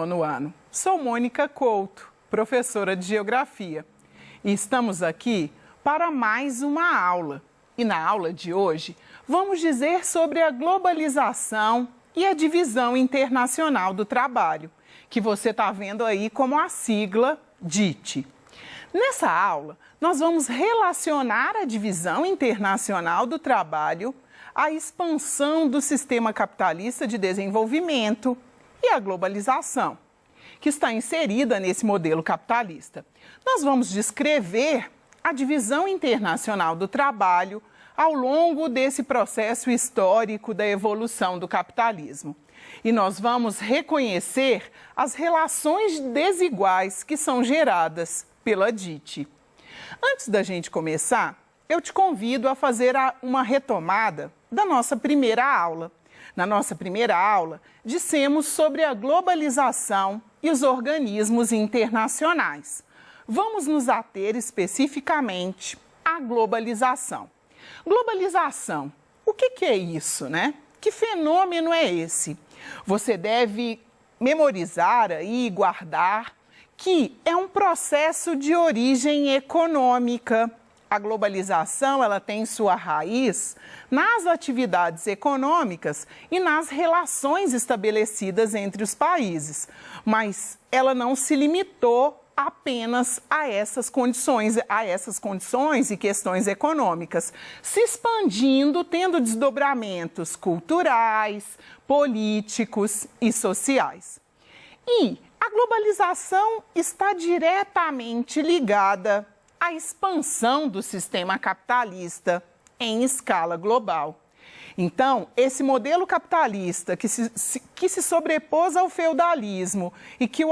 nono ano. Sou Mônica Couto, professora de Geografia, e estamos aqui para mais uma aula. E na aula de hoje, vamos dizer sobre a globalização e a divisão internacional do trabalho, que você está vendo aí como a sigla DIT. Nessa aula, nós vamos relacionar a divisão internacional do trabalho, a expansão do sistema capitalista de desenvolvimento e a globalização, que está inserida nesse modelo capitalista. Nós vamos descrever a divisão internacional do trabalho ao longo desse processo histórico da evolução do capitalismo. E nós vamos reconhecer as relações desiguais que são geradas pela DIT. Antes da gente começar, eu te convido a fazer uma retomada da nossa primeira aula. Na nossa primeira aula, dissemos sobre a globalização e os organismos internacionais. Vamos nos ater especificamente à globalização. Globalização, o que é isso, né? Que fenômeno é esse? Você deve memorizar e guardar que é um processo de origem econômica. A globalização, ela tem sua raiz nas atividades econômicas e nas relações estabelecidas entre os países, mas ela não se limitou apenas a essas condições e questões econômicas, se expandindo, tendo desdobramentos culturais, políticos e sociais. E a globalização está diretamente ligada à expansão do sistema capitalista em escala global. Então, esse modelo capitalista que se sobrepôs ao feudalismo e que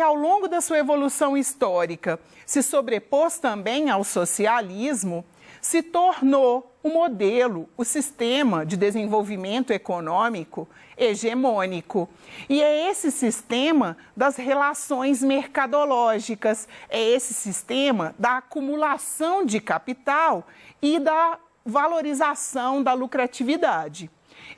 ao longo da sua evolução histórica se sobrepôs também ao socialismo, se tornou o modelo, o sistema de desenvolvimento econômico hegemônico. E é esse sistema das relações mercadológicas, é esse sistema da acumulação de capital e da valorização da lucratividade.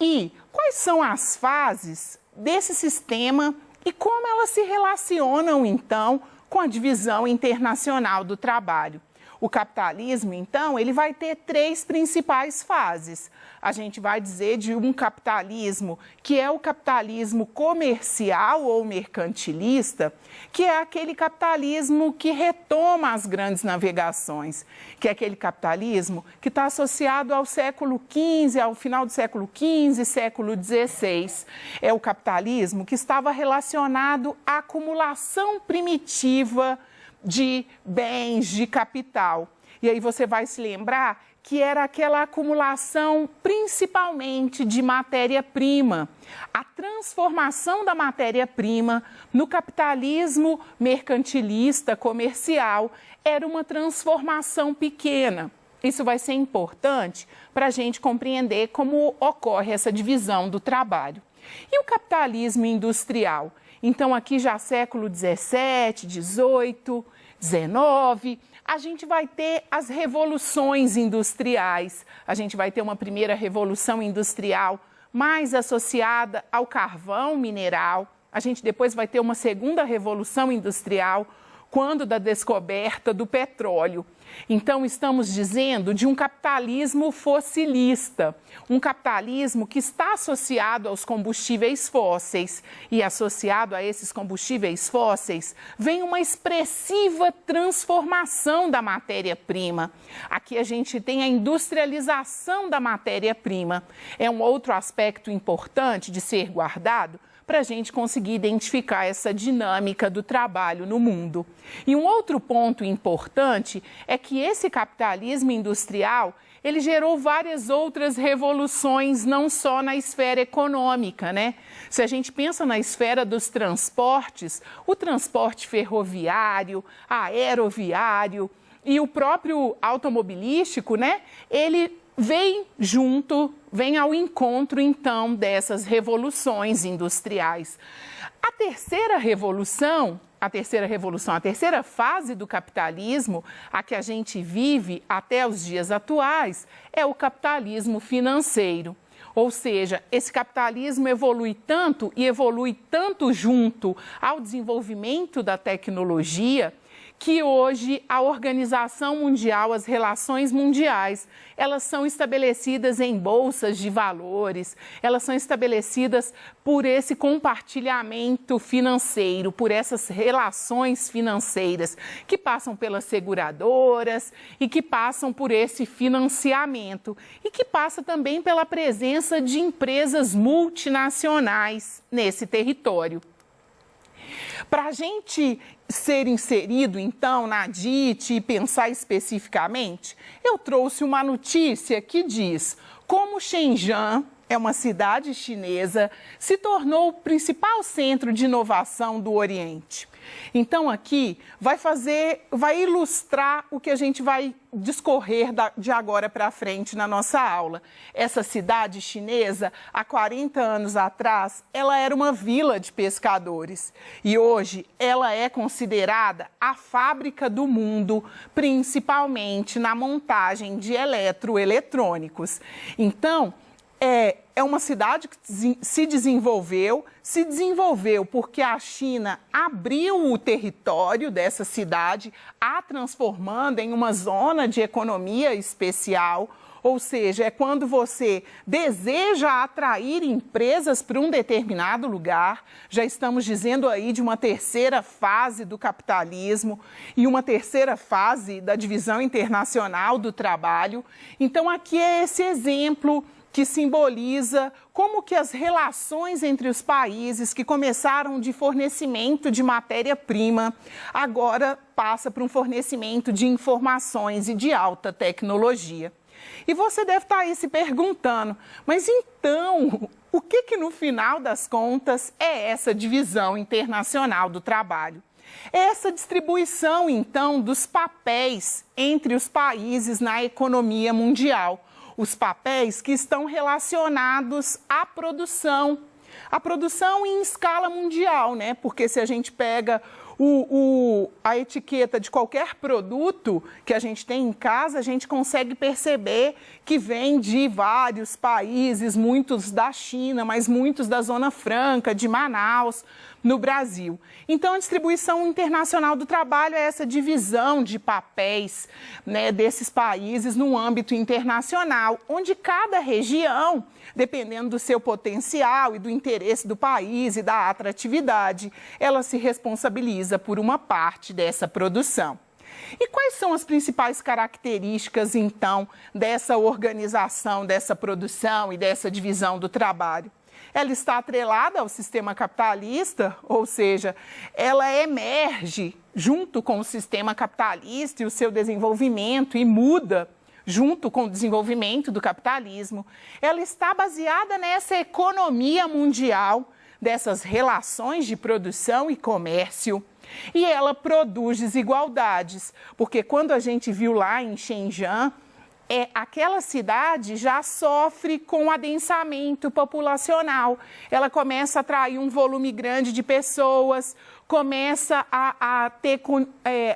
E quais são as fases desse sistema e como elas se relacionam, então, com a divisão internacional do trabalho? O capitalismo, então, ele vai ter três principais fases. A gente vai dizer de um capitalismo que é o capitalismo comercial ou mercantilista, que é aquele capitalismo que retoma as grandes navegações, que é aquele capitalismo que está associado ao século XV, ao final do século XV, século XVI. É o capitalismo que estava relacionado à acumulação primitiva de bens, de capital. E aí você vai se lembrar que era aquela acumulação principalmente de matéria-prima. A transformação da matéria-prima no capitalismo mercantilista, comercial, era uma transformação pequena. Isso vai ser importante para a gente compreender como ocorre essa divisão do trabalho. E o capitalismo industrial? Então, aqui já século XVII, XVIII, XIX, a gente vai ter as revoluções industriais. A gente vai ter uma primeira revolução industrial mais associada ao carvão mineral. A gente depois vai ter uma segunda revolução industrial, quando da descoberta do petróleo. Então, estamos dizendo de um capitalismo fossilista, um capitalismo que está associado aos combustíveis fósseis. E associado a esses combustíveis fósseis, vem uma expressiva transformação da matéria-prima. Aqui a gente tem a industrialização da matéria-prima. É um outro aspecto importante de ser guardado, para a gente conseguir identificar essa dinâmica do trabalho no mundo. E um outro ponto importante é que esse capitalismo industrial, ele gerou várias outras revoluções, não só na esfera econômica, né? Se a gente pensa na esfera dos transportes, o transporte ferroviário, aeroviário e o próprio automobilístico, né? Ele vem ao encontro, então, dessas revoluções industriais. A terceira fase do capitalismo, a que a gente vive até os dias atuais, é o capitalismo financeiro. Ou seja, esse capitalismo evolui tanto e evolui tanto junto ao desenvolvimento da tecnologia que hoje a Organização Mundial, as relações mundiais, elas são estabelecidas em bolsas de valores, elas são estabelecidas por esse compartilhamento financeiro, por essas relações financeiras que passam pelas seguradoras e que passam por esse financiamento e que passa também pela presença de empresas multinacionais nesse território. Para a gente ser inserido, então, na DIT e pensar especificamente, eu trouxe uma notícia que diz como Shenzhen, é uma cidade chinesa, se tornou o principal centro de inovação do Oriente. Então, aqui vai ilustrar o que a gente vai discorrer de agora para frente na nossa aula. Essa cidade chinesa, há 40 anos atrás, ela era uma vila de pescadores e hoje ela é considerada a fábrica do mundo, principalmente na montagem de eletroeletrônicos. Então, é uma cidade que se desenvolveu porque a China abriu o território dessa cidade, a transformando em uma zona de economia especial, ou seja, é quando você deseja atrair empresas para um determinado lugar, já estamos dizendo aí de uma terceira fase do capitalismo e uma terceira fase da divisão internacional do trabalho. Então, aqui é esse exemplo que simboliza como que as relações entre os países que começaram de fornecimento de matéria-prima agora passa para um fornecimento de informações e de alta tecnologia. E você deve estar aí se perguntando, mas então, o que no final das contas é essa divisão internacional do trabalho? É essa distribuição, então, dos papéis entre os países na economia mundial. Os papéis que estão relacionados à produção em escala mundial, né? Porque se a gente pega a etiqueta de qualquer produto que a gente tem em casa, a gente consegue perceber que vem de vários países, muitos da China, mas muitos da Zona Franca, de Manaus, no Brasil. Então, a distribuição internacional do trabalho é essa divisão de papéis, né, desses países no âmbito internacional, onde cada região, dependendo do seu potencial e do interesse do país e da atratividade, ela se responsabiliza por uma parte dessa produção. E quais são as principais características, então, dessa organização, dessa produção e dessa divisão do trabalho? Ela está atrelada ao sistema capitalista, ou seja, ela emerge junto com o sistema capitalista e o seu desenvolvimento e muda junto com o desenvolvimento do capitalismo. Ela está baseada nessa economia mundial, dessas relações de produção e comércio. E ela produz desigualdades, porque quando a gente viu lá em Shenzhen, aquela cidade já sofre com o adensamento populacional. Ela começa a atrair um volume grande de pessoas, começa a ter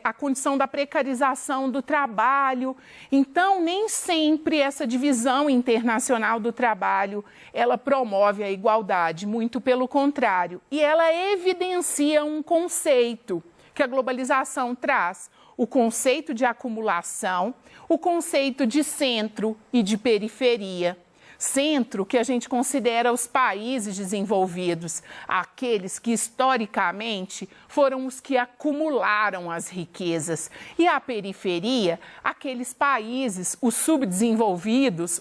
a condição da precarização do trabalho. Então, nem sempre essa divisão internacional do trabalho, ela promove a igualdade, muito pelo contrário. E ela evidencia um conceito que a globalização traz, o conceito de acumulação, o conceito de centro e de periferia. Centro, que a gente considera os países desenvolvidos, aqueles que historicamente foram os que acumularam as riquezas. E a periferia, aqueles países, os subdesenvolvidos,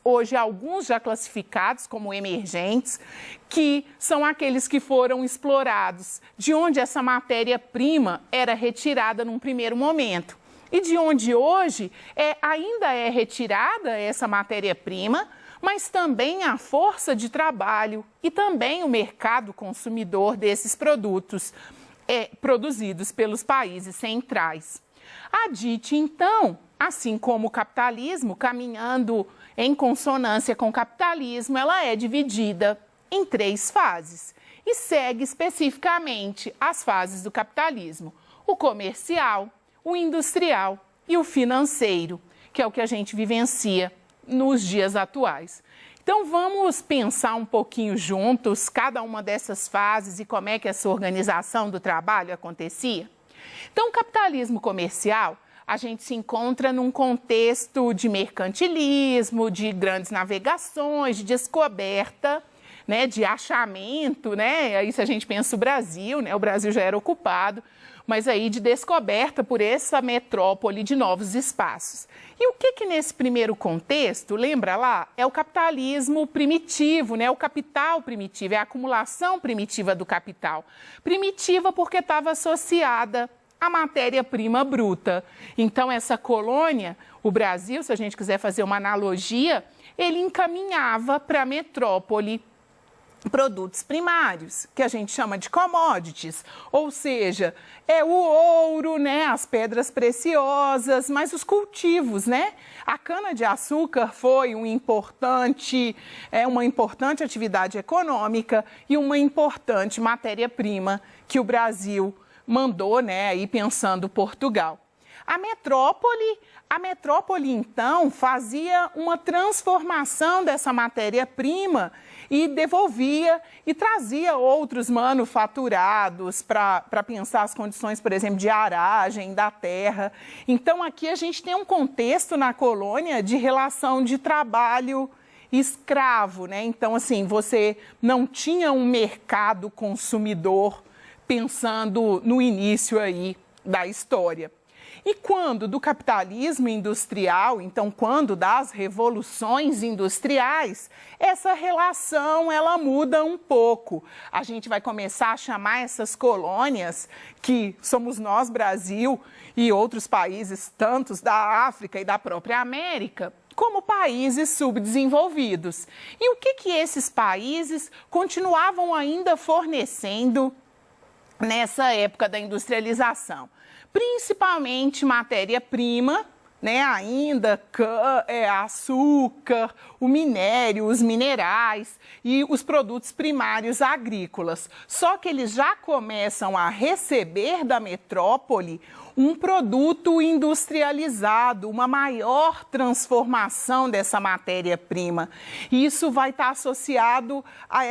hoje alguns já classificados como emergentes, que são aqueles que foram explorados, de onde essa matéria-prima era retirada num primeiro momento. E de onde hoje ainda é retirada essa matéria-prima, mas também a força de trabalho e também o mercado consumidor desses produtos produzidos pelos países centrais. A DIT, então, assim como o capitalismo, caminhando em consonância com o capitalismo, ela é dividida em 3 fases e segue especificamente as fases do capitalismo: o comercial, o industrial e o financeiro, que é o que a gente vivencia nos dias atuais. Então, vamos pensar um pouquinho juntos cada uma dessas fases e como é que essa organização do trabalho acontecia? Então, o capitalismo comercial, a gente se encontra num contexto de mercantilismo, de grandes navegações, de descoberta, né, de achamento, né? Aí se a gente pensa o Brasil, né, o Brasil já era ocupado, mas aí de descoberta por essa metrópole de novos espaços. E o que nesse primeiro contexto, lembra lá, é o capitalismo primitivo, né? O capital primitivo, é a acumulação primitiva do capital. Primitiva porque estava associada à matéria-prima bruta. Então, essa colônia, o Brasil, se a gente quiser fazer uma analogia, ele encaminhava para a metrópole produtos primários, que a gente chama de commodities, ou seja, é o ouro, né, as pedras preciosas, mas os cultivos, né? A cana-de-açúcar foi uma importante atividade econômica e uma importante matéria-prima que o Brasil mandou, né, aí pensando Portugal. A metrópole, então, fazia uma transformação dessa matéria-prima e devolvia e trazia outros manufaturados para pensar as condições, por exemplo, de aragem da terra. Então, aqui a gente tem um contexto na colônia de relação de trabalho escravo, né? Então, assim, você não tinha um mercado consumidor pensando no início aí da história. E quando do capitalismo industrial, então quando das revoluções industriais, essa relação ela muda um pouco. A gente vai começar a chamar essas colônias, que somos nós, Brasil, e outros países, tantos da África e da própria América, como países subdesenvolvidos. E o que esses países continuavam ainda fornecendo nessa época da industrialização? Principalmente matéria-prima, né? Ainda açúcar, o minério, os minerais e os produtos primários agrícolas. Só que eles já começam a receber da metrópole um produto industrializado, uma maior transformação dessa matéria-prima. E isso vai estar associado a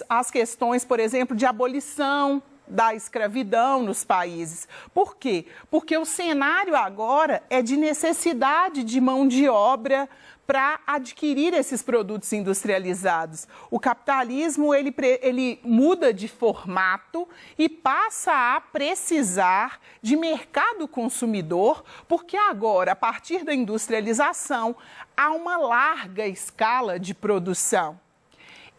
às questões, por exemplo, de abolição da escravidão nos países. Por quê? Porque o cenário agora é de necessidade de mão de obra para adquirir esses produtos industrializados. O capitalismo ele muda de formato e passa a precisar de mercado consumidor, porque agora, a partir da industrialização, há uma larga escala de produção.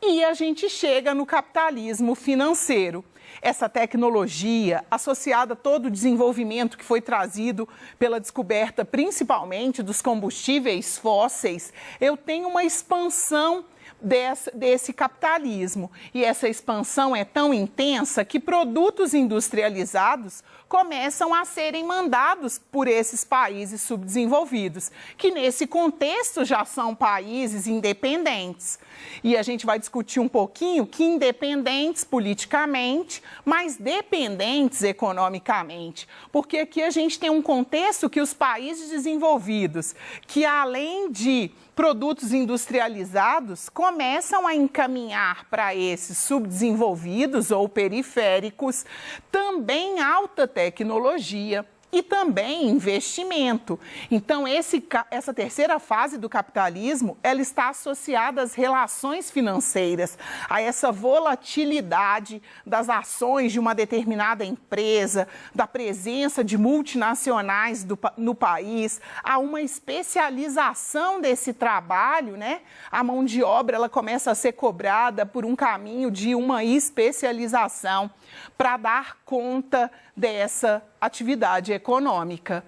E a gente chega no capitalismo financeiro. Essa tecnologia, associada a todo o desenvolvimento que foi trazido pela descoberta, principalmente dos combustíveis fósseis, eu tenho uma expansão desse capitalismo. E essa expansão é tão intensa que produtos industrializados começam a serem mandados por esses países subdesenvolvidos, que nesse contexto já são países independentes. E a gente vai discutir um pouquinho que independentes politicamente, mas dependentes economicamente. Porque aqui a gente tem um contexto que os países desenvolvidos, que além de produtos industrializados, começam a encaminhar para esses subdesenvolvidos ou periféricos também alta tecnologia e também investimento. Então, essa terceira fase do capitalismo, ela está associada às relações financeiras, a essa volatilidade das ações de uma determinada empresa, da presença de multinacionais no país, a uma especialização desse trabalho, né? A mão de obra, ela começa a ser cobrada por um caminho de uma especialização para dar conta dessa atividade econômica.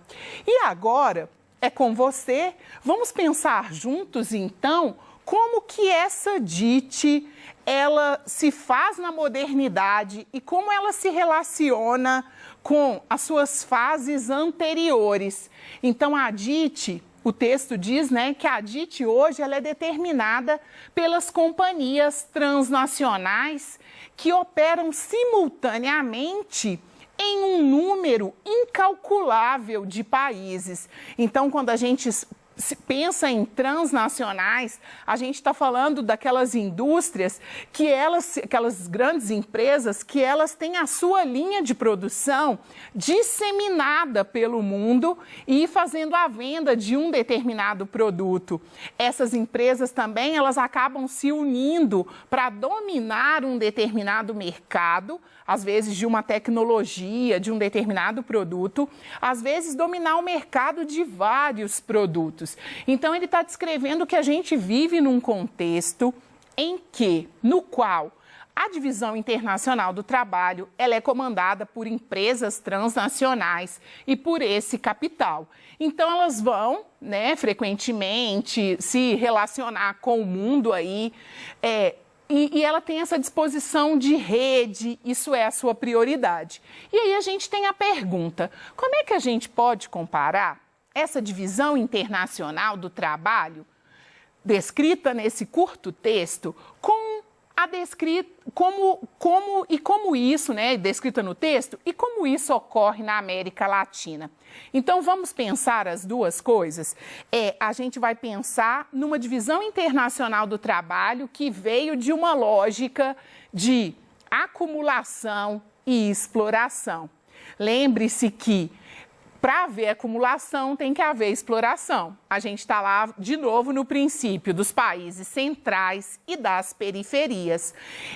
E agora é com você. Vamos pensar juntos, então, como que essa DIT ela se faz na modernidade e como ela se relaciona com as suas fases anteriores. Então, a DIT, o texto diz, né, que a DIT hoje ela é determinada pelas companhias transnacionais que operam simultaneamente em um número incalculável de países. Então, quando a gente se pensa em transnacionais, a gente está falando daquelas indústrias que aquelas grandes empresas, que elas têm a sua linha de produção disseminada pelo mundo e fazendo a venda de um determinado produto. Essas empresas também, elas acabam se unindo para dominar um determinado mercado, às vezes de uma tecnologia, de um determinado produto, às vezes dominar o mercado de vários produtos. Então, ele está descrevendo que a gente vive num contexto no qual a divisão internacional do trabalho ela é comandada por empresas transnacionais e por esse capital. Então, elas vão, frequentemente se relacionar com o mundo aí, e ela tem essa disposição de rede, isso é a sua prioridade. E aí a gente tem a pergunta, como é que a gente pode comparar essa divisão internacional do trabalho, descrita nesse curto texto, com a como isso, descrita no texto, e como isso ocorre na América Latina. Então, vamos pensar as duas coisas. A gente vai pensar numa divisão internacional do trabalho que veio de uma lógica de acumulação e exploração. Lembre-se que para haver acumulação, tem que haver exploração. A gente está lá, de novo, no princípio dos países centrais e das periferias.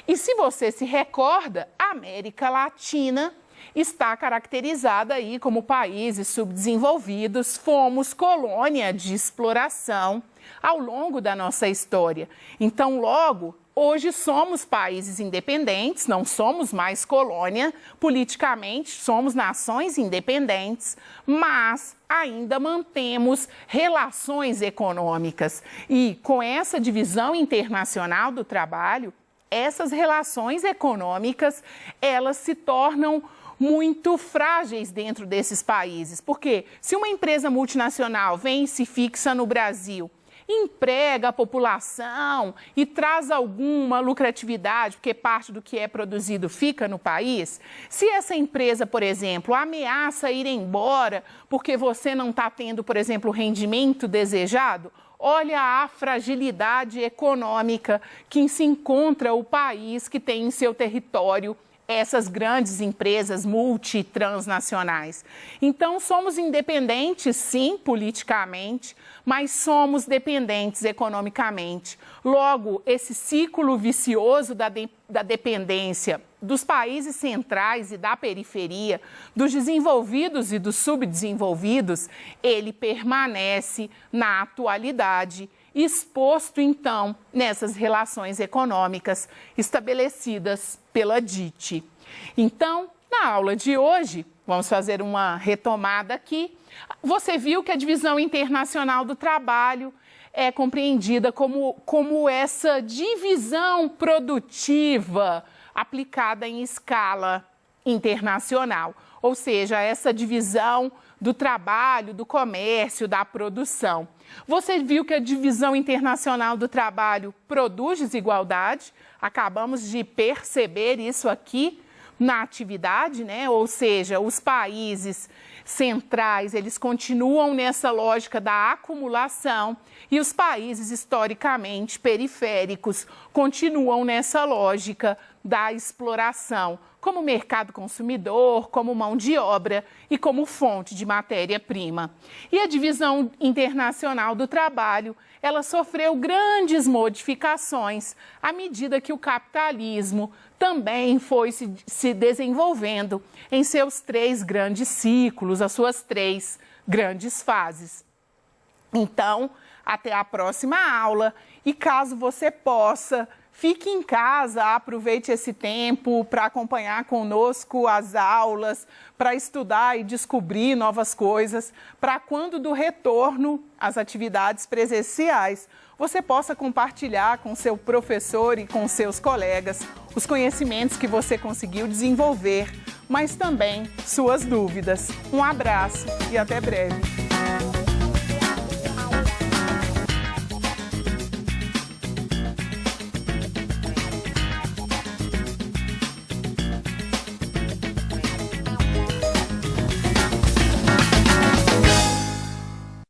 E se você se recorda, a América Latina está caracterizada aí como países subdesenvolvidos, fomos colônia de exploração ao longo da nossa história. Então, logo, hoje somos países independentes, não somos mais colônia, politicamente somos nações independentes, mas ainda mantemos relações econômicas. E com essa divisão internacional do trabalho, essas relações econômicas, elas se tornam muito frágeis dentro desses países. Porque se uma empresa multinacional vem e se fixa no Brasil, emprega a população e traz alguma lucratividade, porque parte do que é produzido fica no país, se essa empresa, por exemplo, ameaça ir embora porque você não está tendo, por exemplo, o rendimento desejado, olha a fragilidade econômica que se encontra o país que tem em seu território essas grandes empresas multitransnacionais. Então, somos independentes, sim, politicamente, mas somos dependentes economicamente. Logo, esse ciclo vicioso da dependência dos países centrais e da periferia, dos desenvolvidos e dos subdesenvolvidos, ele permanece na atualidade, exposto, então, nessas relações econômicas estabelecidas pela DIT. Então, na aula de hoje, vamos fazer uma retomada aqui. Você viu que a divisão internacional do trabalho é compreendida como essa divisão produtiva aplicada em escala internacional, ou seja, essa divisão do trabalho, do comércio, da produção. Você viu que a divisão internacional do trabalho produz desigualdade? Acabamos de perceber isso aqui na atividade, ou seja, os países centrais, eles continuam nessa lógica da acumulação e os países historicamente periféricos continuam nessa lógica da exploração, como mercado consumidor, como mão de obra e como fonte de matéria-prima. E a divisão internacional do trabalho, ela sofreu grandes modificações à medida que o capitalismo também foi se desenvolvendo em seus 3 grandes ciclos, as suas 3 grandes fases. Então, até a próxima aula e caso você possa, fique em casa, aproveite esse tempo para acompanhar conosco as aulas, para estudar e descobrir novas coisas, para quando do retorno às atividades presenciais, você possa compartilhar com seu professor e com seus colegas os conhecimentos que você conseguiu desenvolver, mas também suas dúvidas. Um abraço e até breve.